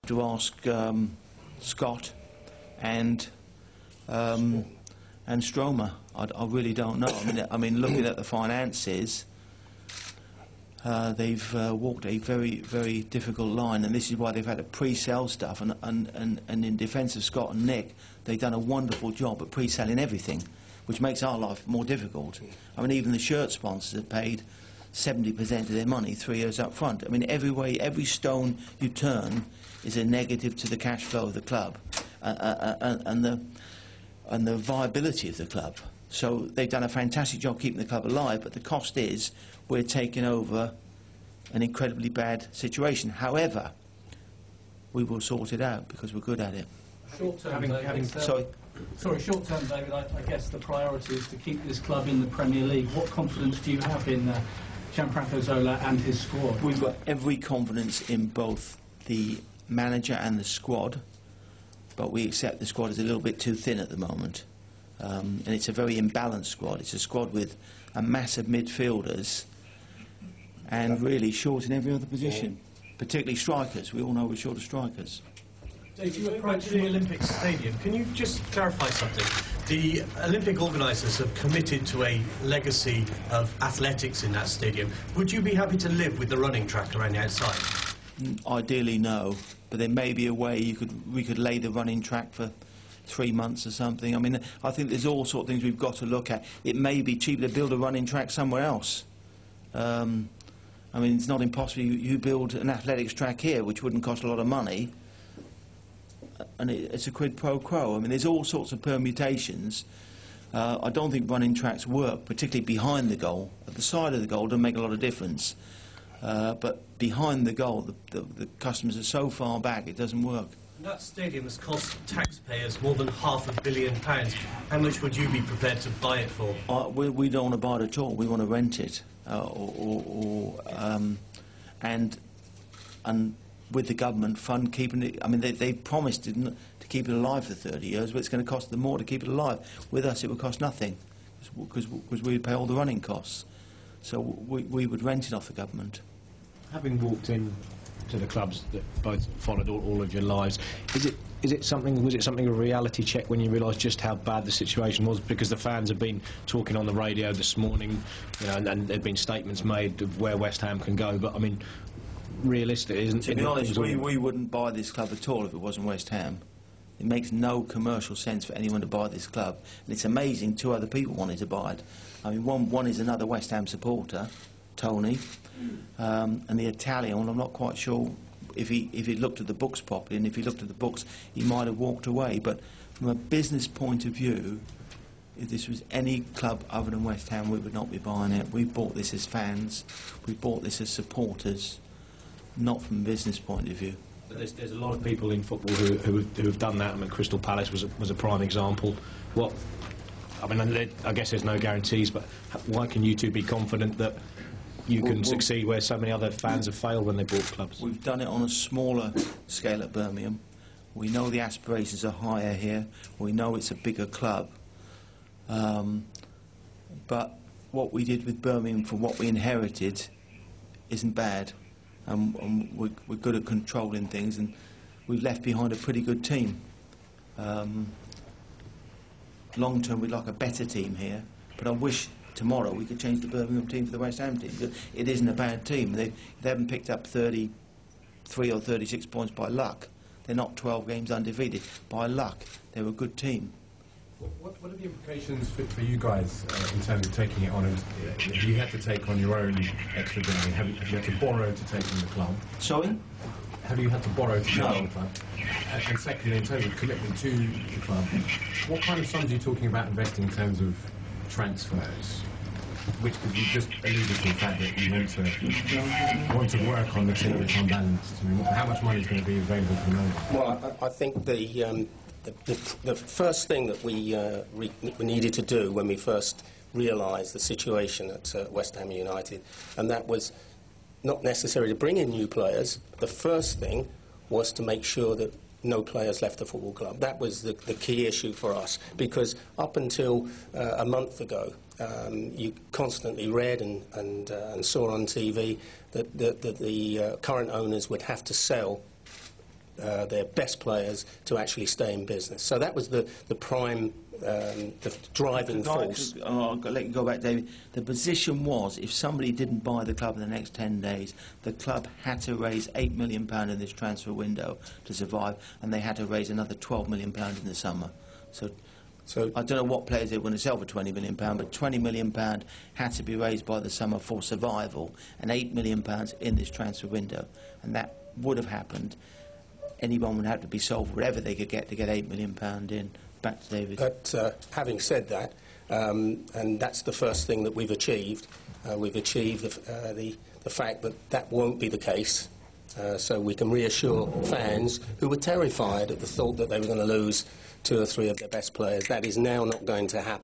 To ask Scott and Stromer. I really don't know. I mean, looking at the finances, they've walked a very, very difficult line, and this is why they've had to pre-sell stuff. And in defence of Scott and Nick, they've done a wonderful job at pre-selling everything, which makes our life more difficult. I mean, even the shirt sponsors have paid 70% of their money 3 years up front. I mean, every stone you turn is a negative to the cash flow of the club and the viability of the club. So they've done a fantastic job keeping the club alive, but the cost is we're taking over an incredibly bad situation. However, we will sort it out because we're good at it. Short term, short term, David, I guess the priority is to keep this club in the Premier League. What confidence do you have in Gianfranco Zola and his squad? We've got every confidence in both the manager and the squad, but we accept the squad is a little bit too thin at the moment. And it's a very imbalanced squad. It's a squad with a mass of midfielders and really short in every other position, particularly strikers. We all know we're short of strikers. Dave, you approach the Olympic Stadium. Can you just clarify something? The Olympic organisers have committed to a legacy of athletics in that stadium. Would you be happy to live with the running track around the outside? Ideally, no. But there may be a way we could lay the running track for 3 months or something. I mean, I think there's all sorts of things we've got to look at. It may be cheaper to build a running track somewhere else. I mean, it's not impossible. You build an athletics track here, which wouldn't cost a lot of money, and it's a quid pro quo. I mean, there's all sorts of permutations. I don't think running tracks work, particularly behind the goal. At the side of the goal doesn't make a lot of difference. But behind the goal, the customers are so far back, it doesn't work. That stadium has cost taxpayers more than £500 million. How much would you be prepared to buy it for? We don't want to buy it at all. We want to rent it, and with the government fund keeping it. I mean, they promised to keep it alive for 30 years, but it's going to cost them more to keep it alive. With us, it would cost nothing because we'd pay all the running costs. So we would rent it off the government. Having walked in to the clubs that both followed all of your lives, was it something of a reality check when you realised just how bad the situation was? Because the fans have been talking on the radio this morning, you know, and there have been statements made of where West Ham can go. But I mean, realistic, isn't it? To be honest, we wouldn't buy this club at all if it wasn't West Ham. It makes no commercial sense for anyone to buy this club, and it's amazing 2 other people wanted to buy it. I mean, one is another West Ham supporter, Tony, and the Italian one, I'm not quite sure if he looked at the books properly, and if he looked at the books, he might have walked away. But from a business point of view, if this was any club other than West Ham, we would not be buying it. We bought this as fans, we bought this as supporters, not from a business point of view. But there's a lot of people in football who have done that. I mean, Crystal Palace was a prime example. I mean, I guess there's no guarantees, but why can you two be confident that you can succeed where so many other fans have failed when they bought clubs? We've done it on a smaller scale at Birmingham. We know the aspirations are higher here. We know it's a bigger club. But what we did with Birmingham from what we inherited isn't bad. And we're good at controlling things, and we've left behind a pretty good team. Long term, we'd like a better team here, but I wish tomorrow we could change the Birmingham team for the West Ham team, because it isn't a bad team. They haven't picked up 33 or 36 points by luck. They're not 12 games undefeated by luck. They're a good team. What are the implications for you guys in terms of taking it on? And if you had to take on your own extra bill, I mean, have you had to borrow to take on the club? Sorry? Have you had to borrow to take on the club? And secondly, in terms of commitment to the club, what kind of sums are you talking about investing in terms of transfers? Which, because you just alluded to the fact that you want to work on the team that's unbalanced. I mean, how much money is going to be available for the moment? Well, I think the first thing that we needed to do when we first realised the situation at West Ham United, and that was not necessarily to bring in new players. The first thing was to make sure that no players left the football club. That was the key issue for us, because up until a month ago, you constantly read and saw on TV that the current owners would have to sell their best players to actually stay in business. So that was the prime, the driving force. I'll let you go back, David. The position was, if somebody didn't buy the club in the next 10 days, the club had to raise £8 million in this transfer window to survive, and they had to raise another £12 million in the summer. So I don't know what players they were going to sell for £20 million, but £20 million had to be raised by the summer for survival, and £8 million in this transfer window. And that would have happened. Anyone would have to be sold for whatever they could get to get £8 million in. Back to David. But having said that, and that's the first thing that we've achieved the fact that that won't be the case. So we can reassure fans who were terrified at the thought that they were going to lose 2 or 3 of their best players. That is now not going to happen.